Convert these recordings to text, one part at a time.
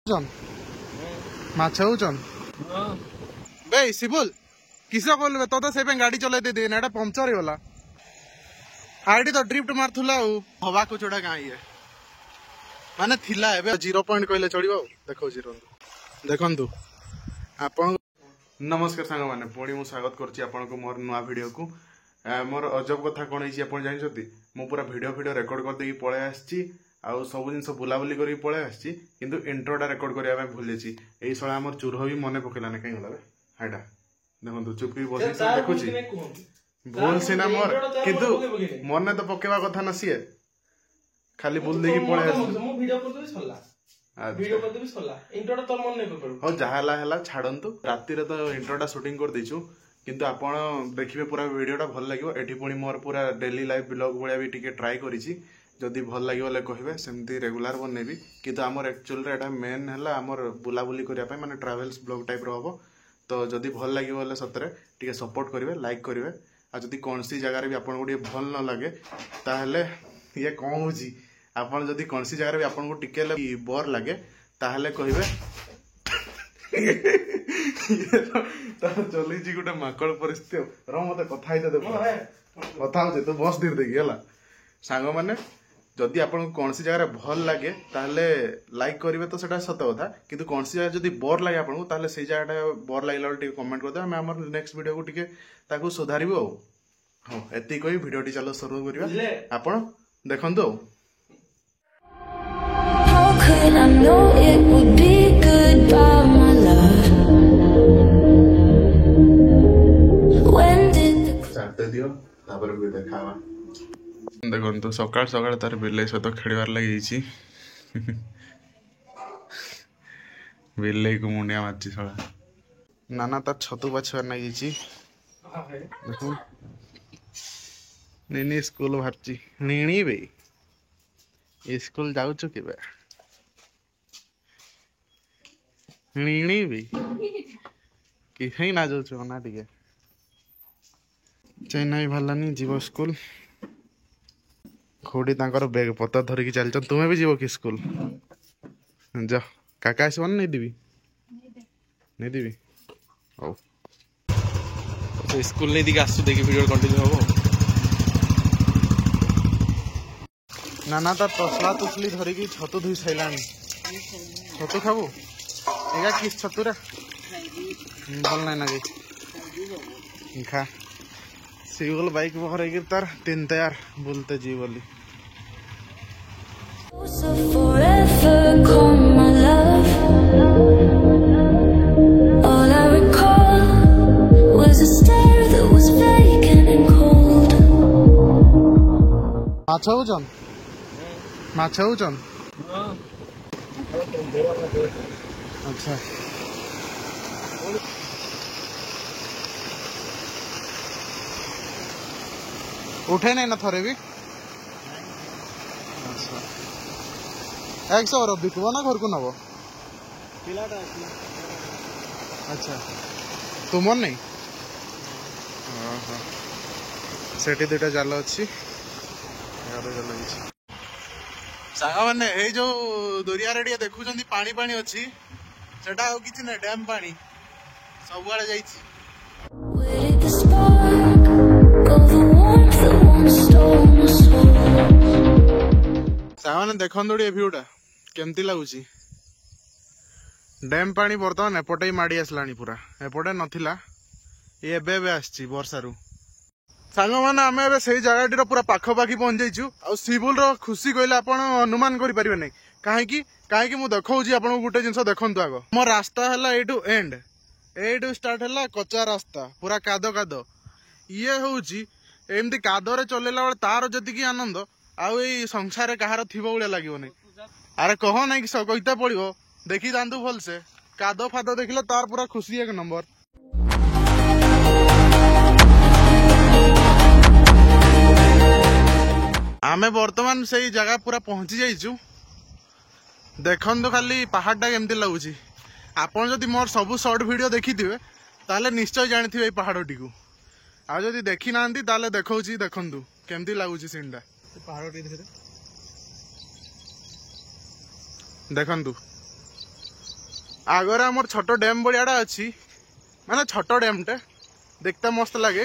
जन माछ होचन बे सिबुल किस कहलु तो से गाड़ी चलै दे देना एटा पंक्चर होला आईडी तो ड्रिफ्ट मारथुला हवा को चढ़ा गाँ ये माने थिला एबे 0 पॉइंट कहले चढ़िबो देखो 0 देखंतु आपन नमस्कार सांग माने पुणी मु स्वागत करछि आपन को मोर नवा वीडियो को मोर अजब कथा कोन हिची आपन जानि छथि मु पूरा वीडियो रेकॉर्ड कर देकी पळे आछि आउ सब जिन बुला बुली करी पळे आछि किंतु इंट्रोटा रेकॉर्ड करिया में भूल जेछि एई सळा हमर चुरह भी मने पकेला ने काई होला बे हाडा देखंतु चुपी बसी से देखुछि बोल सिना मोर किंतु मने तो पकेवा कथा न सिए खाली बोल देकी पळे आछि मु वीडियो कर देबी छल्ला वीडियो कर देबी छल्ला इंट्रोटा तोर मन नै पकड़ो हो जहाला हला छाडंतु राती रे तो इंट्रोटा शूटिंग कर देछु किंतु आपण देखिबे पूरा वीडियोटा भल लागिवो एठी पुणी मोर पूरा डेली लाइफ ब्लॉग भलिया भी टिके ट्राई करिछि जदि भल लागिवो ले कहिबे सेमती रेगुलर बनेबी किंतु हमर एक्चुअल रे एटा मेन हला हमर बुला बुली करिया पय माने ट्रैवल्स ब्लॉग टाइप रो हबो तो जदि भल लागिवो ले सतरे टिके सपोर्ट करिवे लाइक करिवे आ जदि कोनसी जगह रे भी आपण गुडी भल न लागे ताहले ये कोन होजी आपण जदि कोनसी जगह रे भी आपण को टिके ले बोर लागे ताहले कहिवे चली गोटे माकड़ परिस्थिति र मत कथा कथा तू बस धीरे देखी है सांग मैंने जदि आप कौन सी जगह भल लगे ताहले लाइक करेंगे तो सेटा सत कथा किंतु कौन सी जगह जदि बोर लगे आपको ताहले से जगह बोर लगे कमेंट करदे आम आम नेक्स्ट वीडियो को टिके सुधारू हाँ एति कही वीडियो चलो शुरू करवा आपण देखंतु देखो सकाल सकाल तार बिले सहित खेलवार लगी बिले को मुंडिया मारची सला नाना तार छतु बाछवार लगी देखो नीनी स्कूल बाहरची नीनी बे स्कूल जाऊचु केबे नीनी बे कि ना जाऊचु ना टिके चेन्नई भलानी जीव स्कूल खोड़ी तांकर बैग पता धरिकी चलछन तुम्हें भी जीव कि स्कूल जा काका आसवन नहीं देवी हो तो स्कूल नहीं दिखे आसु देखी वीडियो कंटिन्यू हो नाना तार तसला तुसली धरिकी छतु धुई साइलानी छतु खाबू एगा किस छतुरा भल नहीं लगे खा सिगल बाइक बहर तार तीन तैयार बोलते जी बोली माछ होचन अच्छा उठे नहीं ना थोड़े भी अच्छा 100 रो बिकबो ना घर को नबो अच्छा तुम नहीं सेठी दुटा जाल अच्छी सांग मैंने जो दरिया रे देखुं पानी पानी अच्छी सेटा किसी ना डैम पानी सब आड़े जाइछि सामने देखन भ्यूटा केमती लगुच डैम पानी बर्तमान एपटे ही माड़ी आसलानी पूरा एपटे नथिला ये आसी वर्षारू सांग मैंने आम ए से जगह पूरा पाखपाखी पहुंच जाइछु आ सिबुल रो खुशी कहले आपण अनुमान करि परिबे नै काहे मु देखौछि आपण गुटे जिंस देखंतु आगो मो रास्ता हला एटू एंड एटू स्टार्ट हला कच्चा रास्ता पूरा कादो कादो ये होउछि एमती कादरे चलेला बेले तार जतिकी आनंद आउ ए संसार कहार थिबो उड़े लागिवो नै अरे कह ना कि कहिता पड़ो देखी जातु भल से कादो फादो देखिले तार पूरा खुशी एक नंबर आमे वर्तमान से जगह पूरा पहुंची जाइछु देखन तो खाली पहाड़टा केमती लगुच आपन जदि मोर सब शॉर्ट वीडियो देखी थे ताले निश्चय जानी थे पहाड़ टी को आ जदि देखी ना ताले देखौछि देखंतु केमती लगुच सीनटा पहाड़ टी देखंतु आगर आमर छोट डैम भाया अच्छी माने छोट डैमटे देखते मस्त लगे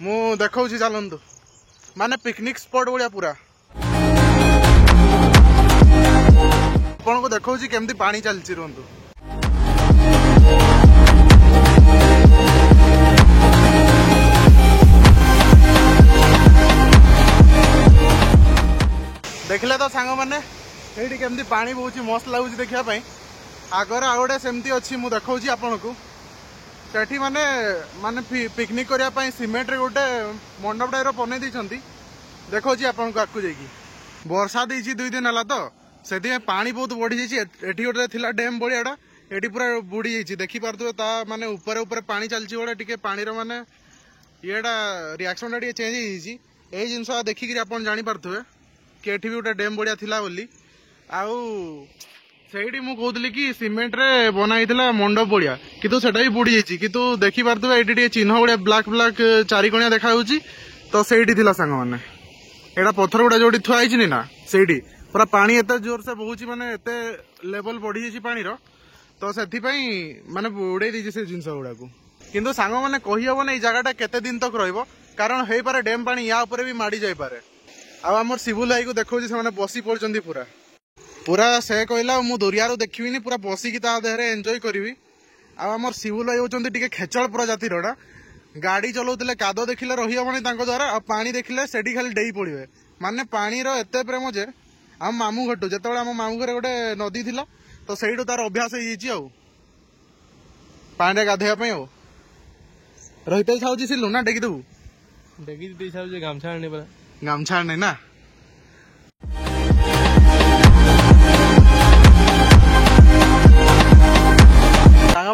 मु देखा चलतु माने पिकनिक स्पॉट भाया पूरा आपन को देखा केमती पानी चलती रुहतु देखले तो सांग मैंने ये केमती पानी बहुत मस्त लगुच देखापी आगर आ गए सेमती अच्छी मुझे देखा आपन को सेठी माने माने पिकनिक करने सीमेंट रे गोटे मंडप टाइप बनई देती देखा आपन को आगू जाकि वर्षा देती 2 दिन है तो से पानी बहुत बढ़ी जाइए गोटे थिला डैम भाया ये पूरा बुड़ी जाइए देखिपे माने ऊपर ऊपर पानी चलती गोटे टी पानी माने येटा रिएक्शन टा चेंज हो जिनस देखिक आप जापे कि ये भी गोटे डैम भाया थिला बोली आउ से मुझे कि सीमेंट रे बनाई मंडप भाया कितु सेटा भी बुड़ी जाइए कितु देखिपे ये चिन्ह भाया ब्लाक ब्लाक चारिकोणिया देखा तो सही सांग मैंने यहाँ पत्थर गुड़ा जो थुआई ना से पूरा पानी एत जोर से बहुत माने एते लेवल बढ़ी जाइए पानी तो से माने उड़े दी से जिनस गुड़ा को किंतु सांग मैंने कही हम ना जगह केते दिन तक रहिबो कारण हो पारे डैम पानी या ऊपर भी माड़ी जाई पारे आम शिबुल भाई को देखा से बसी पड़ते पूरा पूरा से कहला मु दुरियारू देखी पूरा बसिकी देहरे एंजॉय करी आम शिबुल भाई होती खेचल पूरा जातिर गाड़ी चलाऊे कादो देखिले रही हमानी द्वारा आ पानी देखिले से खाली डेई पड़े माने पानी एत प्रेम जे आम मामू घटू जो आम मामू घर गोटे नदी थिला तो सही तार अभ्यास हो पानी गाधेवाई रही छाऊँ सिलु ना डेगी देबू डेगी गामछा गामछा आने ना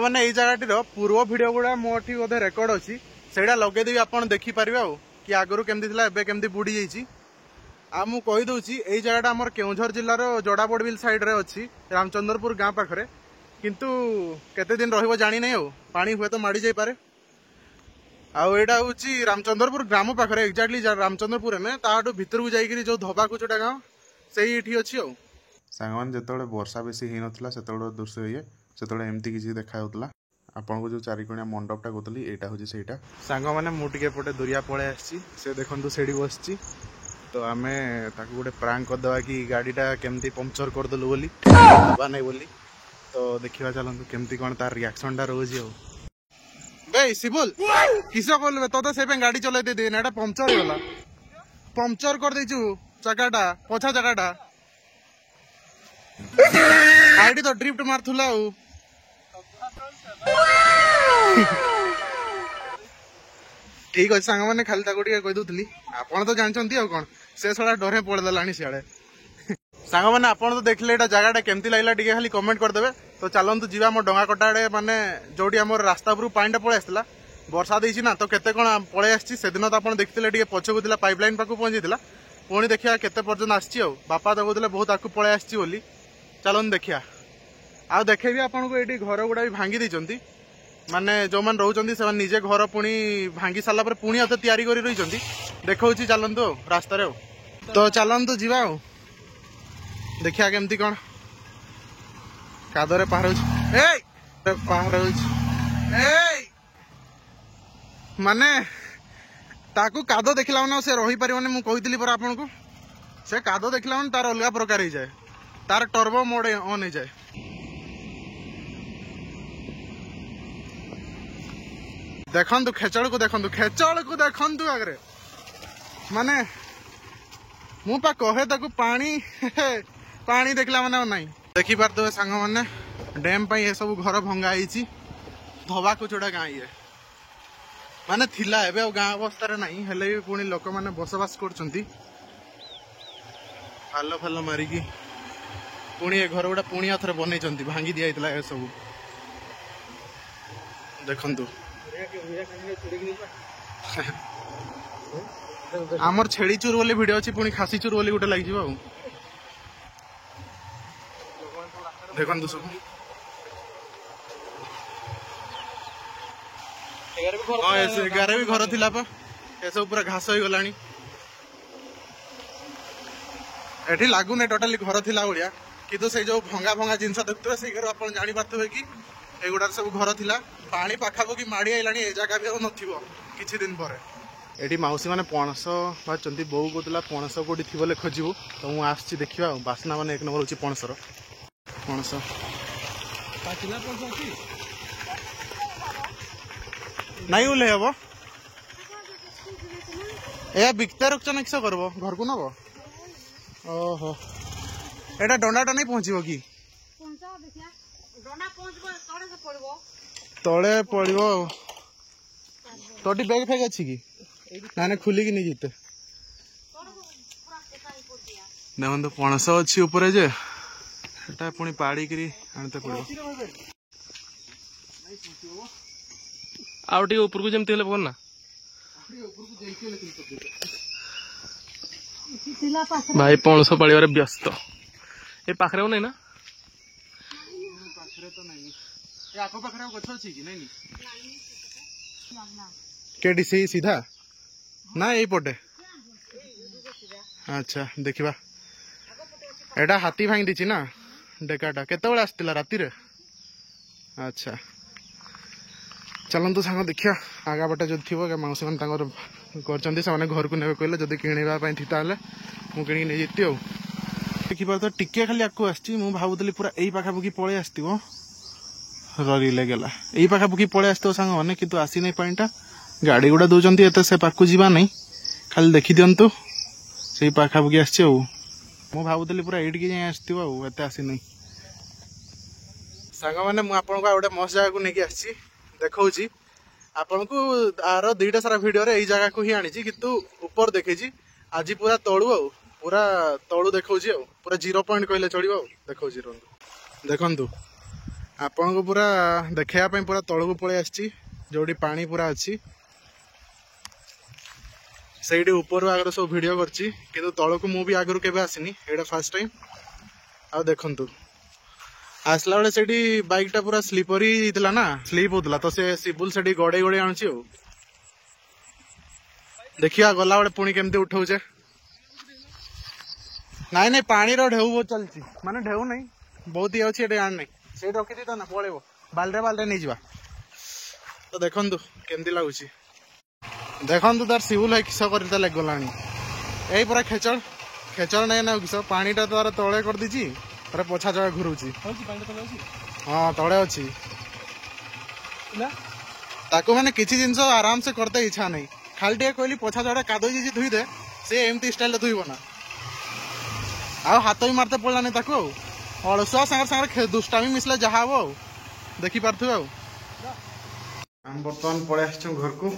मैंने ये जगह पूर्व भिडियो गुड़ा मोटी बोधे रेकर्ड अच्छी से लगेदेवी आप देखिपारे आ कि आगु केमती केमती बुड़ी जाइए आ मु कहीदे यही जगह आम केउझर जिलार जोड़ाबड़बिल साइड रे अच्छी रामचंद्रपुर गाँ पाखे किंतु केते दिन रहिबो जानी नहीं पानी हुए तो माड़ी जाई पारे आउटा हूँ रामचंद्रपुर ग्राम पाखे एक्जाक्टली रामचंद्रपुर में ताठू भितर को जाइए जो धबाकुचुटा गाँव से अच्छी सांग जो वर्षा बेसी हो नाला से दृश्य ये से एमती किसी देखा आपन को जो चारिकोणिया मंडपटा कहती यहाँ हूँ से सांग मैंने मुझे पटे दुरिया पलि से देखु से बस तो आम गोटे प्रांक करदे कि गाड़ीटा केमती पंक्चर करदेलु बोली नहीं बोली तो देखा चलते केमती कौन तार रिएक्शन टा रोज बे शिबुल किस कहलु तो से गाड़ी चलाई दे ना पंक्चर होगा पंक्चर कर देचु चकाटा पछा चकाटा आईडी तो ड्रिफ्ट मारथुला ठीक अच्छे सांग मैंने खाली कहीदे आपड़ तो जानते कौन से थोड़ा डरे पड़देला सियाड़े सांग मैंने आप तो देखले जगह केमती लगे खाली कमेंट करदे तो चलतु जीवा मो डंगा कटा आड़े माने जो रास्ता उपरू पानी पलि आसला वर्षा देसी ना तो केते कौन पलि आदिन तो आप देखते पछकू पाइपलाइन पाक पहुंची पुणी देखा केते पर्यटन आसी बापा तो कहते बहुत आकू पलि आसी चलते देखिया आ देखे भी आपको ये घर गुड़ा भी भांगी देती माने जो मैंने रोचंती से निजे घर पुणी भांगी सारा पर पुणी अत तैयारी कर रही देखा चलतु रास्त तो चलतु जीवा देखिया केमती कौन कादरे पहर माने ताकू कादो देखला मैंने से रही पार मुझे कही पर आपन को से कादो देखला मैंने तार अलग प्रकार हो जाए तार टर्बो मोड ऑन हो जाए देखु खेचल को देखु आगे माने मु पा कहे ताकू पानी पानी देखला माने नहीं देखी पारे सांग मैंने डैम पर ये सब घर भंगा धबा कुचुड़ा गाँ ये माने थिला एबे गाँ अवस्था नहीं हेले भी पुणी लोक मैंने बसवास कर फाल फाल मारिकी पुणी घर गुड़ा पुणी आथरे बनई भांगी दिया ये सब देखु आमर छेड़ी चूर बोली भिड अच्छी पुणी खासी चूर बोली गोटे लगे देखु सब गारे भी घर थिला पा ये सब पूरा घास हो गलानी एठी लागुने टोटाली घर थिला भलिया किंतु से जो भंगा भंगा जिनस देखुए से घर आप जानी पारे कि एगुड़ा सब घर थिला पानी पाखापाखि माड़ी आइलानी ए जगह भी नथिबो किछि दिन पर एठी माउसी माने पणस बाचंती बो कोतला पणस कोठी थिबले खोजिबो तो मु आछि देखिबा बासना माने एक नंबर होची पणसर पणस पाचिला पणस अछि नाही उले हबो ए बिकता रखचन किस करबो घर को नबो ओहो एटा डंडाटा नहीं पहुंचीबो की पहुंचा देखिया डंडा पहुंचबो तोड़े से पड़बो तळे पड़िबो तोटी बैग फेग अछि की ना खुली की नहीं जीते देखो तो पणस अच्छी ऊपर जे सेटा पुणी पाड़ी करी आनते पड़ो आउ टी ऊपर को जेमती हेले ना भाई पणस पाड़िबारे व्यस्त ए पाखरे नहीं ना पाखरे तो नहीं ए आको पाखरे गछ अछि की नहीं केडी से सीधा ना यही पटे अच्छा देखिबा एटा हाथी भांगी दिछि ना डेकाटा केते बेला आस्तिला राती रे अच्छा चलंतु सांग देखिया आगा बटे जो थिबो के माउसी मन तांगर करचंदी से माने घर को नेबे कहले जदी किणीबा पई थिता हले मु किणी नै जेती औ देखिबा तो टिके खाली आकु आस्छि मु भाबुतली पूरा एई पाखा बुकी पळे आस्तिबो ररी लागेला एई पाखा बुकी पळे आस्तो सांग माने किंतु आसी नै पाइंटा गाड़ी गुड़ा दौरान एत से पाक जावा नहीं खाली देखी दिंतु से पाखापाखि आस भावुली पूरा ये जाए आसत आसी नहीं सांग मैंने मुझे गोटे मस्त जगह को लेकिन आसी देखा आपन को आर दुईटा सारा भिडियो यही जगह को ही आनी किंतु ऊपर देखी आज पूरा तलू पूरा तलू देखा पूरा 0 पॉइंट कहले चलो देखा देखु आपन को पूरा देखापी पूरा तलू को पलि आसी जोड़ी पानी पूरा अच्छी से ऊपर आगर सब वीडियो करछि किंतु तलक मु भी आगु केबे आसिनी एटा फर्स्ट टाइम आ देखंतु आसला बेले सेठी बाइक पूरा स्लीपरी हितला ना स्लीप होतला तो से सिबुल सेठी गड़े गड़े आनुछि देखिया गला बेले पुणी केमती उठाउछे नाई नाई पानी रो ढेउ बहुत चलछि माने ढेउ नहीं बहुत ही अछि एटे आन नहीं से रखि दी त ना पळेबो बालरे बालरे नहीं जिबा तो देखंतु केमती लागुछि देखु तार सिबुल है किस कर गलानी यही पूरा खेचड़ खेचड़ नहीं ना किस पानीटा तार तले कर दीची पर पछा जगह घुरुची हाँ तले अच्छी ताको मैंने किसी जिनस आराम से करते इच्छा नहीं खाली टे कहली पछा जगह कादई जी धुई दे से एमती स्टाइल धुईब ना आ हाथ भी मारते पड़ा नहीं ताको अलसुआ सागर सागर दुष्टामी मिसले जहाँ हम देखी पार्थे आम बर्तमान पड़े आस घर को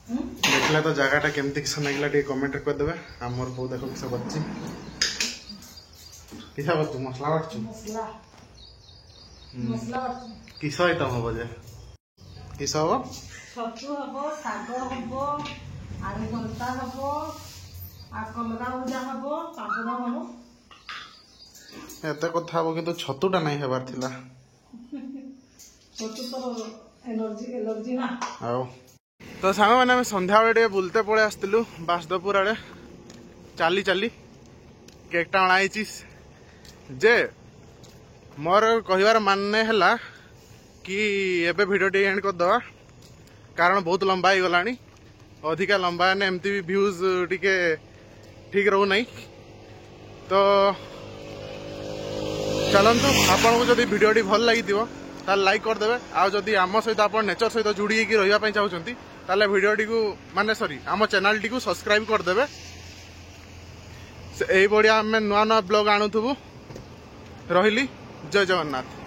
देखला तो जगह केमती किस लगे टे कमेंट करदे आमर बो देख किस बच्ची किसा बच्चू मसला बाटचु किस आइटम हम जे किस हम छतु हबो साग हबो आलू भर्ता हबो आ कलरा भजा हबो पापड़ हबो एते कथा हबो किंतु छतुटा नहीं हेबार थिला छतु तो एलर्जी ना आओ तो सांग मैंने संध्या बेले बुलते पड़े आसलु बासदेवपुर आड़े चली चली केकटा अणाई जे मोर कहबार मानने है कि एबे वीडियो टी एंड करदे कारण बहुत लंबा हो गला अधिका लंबा ने एमती भी व्यूज टिके ठीक रहू नहीं तो चलतु आपन को जब वीडियो भल लगी लाइक करदे आदि आम सहित आप नेचर सहित जोड़ी रही चाहते ताले वीडियो टी को माने सॉरी आम चैनल टी को सब्सक्राइब करदे यही बढ़िया आम नुआ नुआ ब्लॉग आणुथबु रहिली जय जगन्नाथ।